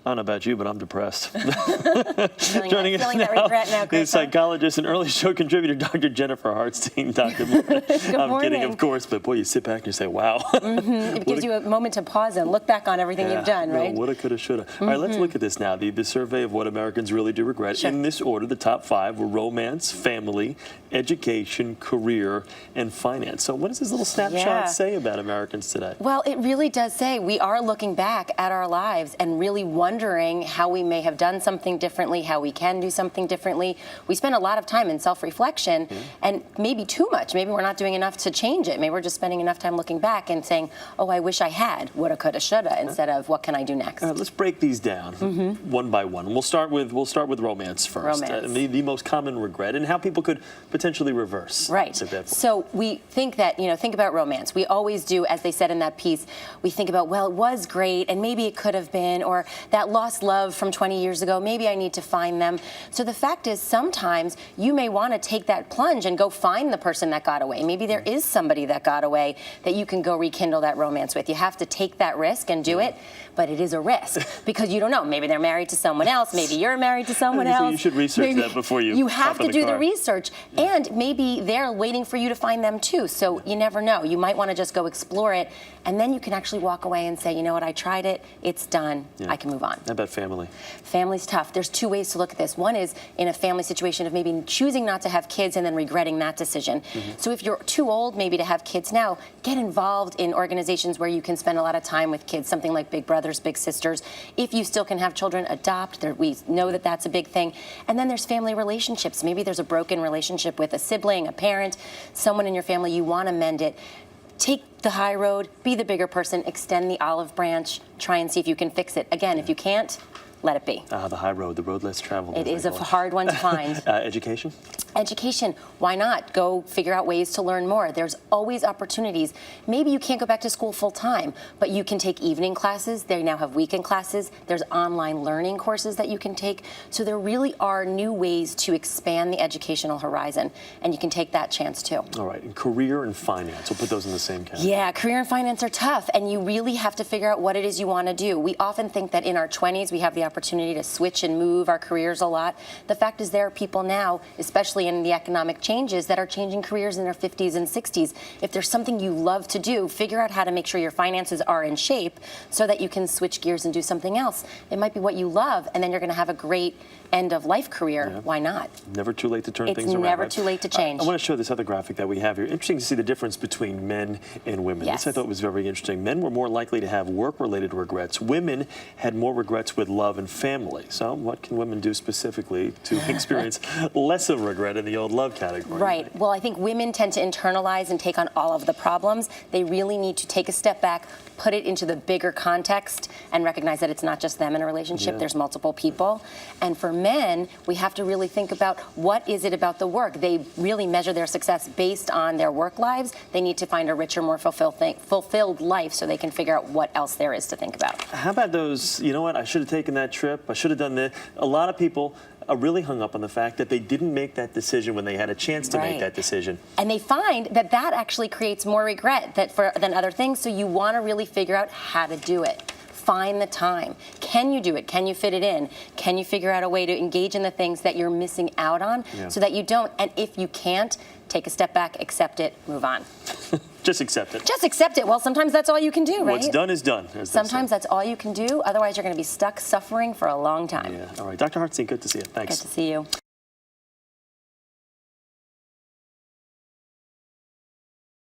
I don't know about you, but I'm depressed. Feeling that regret now, is psychologist and early show contributor, Dr. Jennifer Hartstein. Dr. I'm kidding, of course, but boy, you sit back and you say, wow. It gives you a moment to pause and look back on everything you've done, right? Woulda, coulda, shoulda. All right, let's look at this now. The survey of what Americans really do regret. Sure. In this order, the top 5 were romance, family, education, career, and finance. So what does this little snapshot say about Americans today? Well, it really does say we are looking back at our lives and really wondering how we may have done something differently, how we can do something differently. We spend a lot of time in self-reflection and maybe too much. Maybe we're not doing enough to change it. Maybe we're just spending enough time looking back and saying, oh, I wish I had, woulda, coulda, shoulda, instead of what can I do next? All right, let's break these down one by one. We'll start with romance first. The most common regret and how people could potentially reverse. Right. So we think that, think about romance. We always do, as they said in that piece, we think about, well, it was great and maybe it could have been, or that lost love from 20 years ago, maybe I need to find them. So the fact is sometimes you may want to take that plunge and go find the person that got away. Maybe there is somebody that got away that you can go rekindle that romance with. You have to take that risk and do it, but it is a risk because you don't know. Maybe they're married to someone else. Maybe you're married to someone else. So you should research that before you have to do the research, and maybe they're waiting for you to find them too. So you never know. You might want to just go explore it, and then you can actually walk away and say, you know what, I tried it. It's done. I can move on. How about family? Family's tough. There's 2 ways to look at this. One is in a family situation of maybe choosing not to have kids and then regretting that decision. So if you're too old maybe to have kids now, get involved in organizations where you can spend a lot of time with kids, something like Big Brothers, Big Sisters. If you still can have children, adopt. We know that that's a big thing. And then there's family relationships. Maybe there's a broken relationship with a sibling, a parent, someone in your family. You want to mend it. Take the high road, be the bigger person, extend the olive branch, try and see if you can fix it. Again, if you can't, let it be. The high road, the road less traveled. It is a hard one to find. Education? Education, why not? Go figure out ways to learn more. There's always opportunities. Maybe you can't go back to school full time, but you can take evening classes. They now have weekend classes. There's online learning courses that you can take. So there really are new ways to expand the educational horizon, and you can take that chance too. All right, and career and finance, we'll put those in the same category. Yeah, career and finance are tough, and you really have to figure out what it is you want to do. We often think that in our 20s we have the opportunity to switch and move our careers a lot. The fact is there are people now, especially in the economic changes, that are changing careers in their 50s and 60s. If there's something you love to do, figure out how to make sure your finances are in shape so that you can switch gears and do something else. It might be what you love, and then you're going to have a great end-of-life career. Why not? Never too late to turn things around. It's never too late to change. I want to show this other graphic that we have here. Interesting to see the difference between men and women. This I thought was very interesting. Men were more likely to have work-related regrets. Women had more regrets with love and family. So what can women do specifically to experience less of regret in the old love category? Right. Well, I think women tend to internalize and take on all of the problems. They really need to take a step back, put it into the bigger context, and recognize that it's not just them in a relationship. There's multiple people. And for men, we have to really think about what is it about the work. They really measure their success based on their work lives. They need to find a richer, more fulfilled life so they can figure out what else there is to think about. How about those, you know what, I should have taken that trip, I should have done this. A lot of people are really hung up on the fact that they didn't make that decision when they had a chance to make that decision. And they find that that actually creates more regret than other things, so you want to really figure out how to do it. Find the time. Can you do it? Can you fit it in? Can you figure out a way to engage in the things that you're missing out on so that you don't? And if you can't, take a step back, accept it, move on. Just accept it. Just accept it. Well, sometimes that's all you can do, right? What's done is done. Sometimes that's all you can do. Otherwise, you're going to be stuck suffering for a long time. All right. Dr. Hartstein, good to see you. Thanks. Good to see you.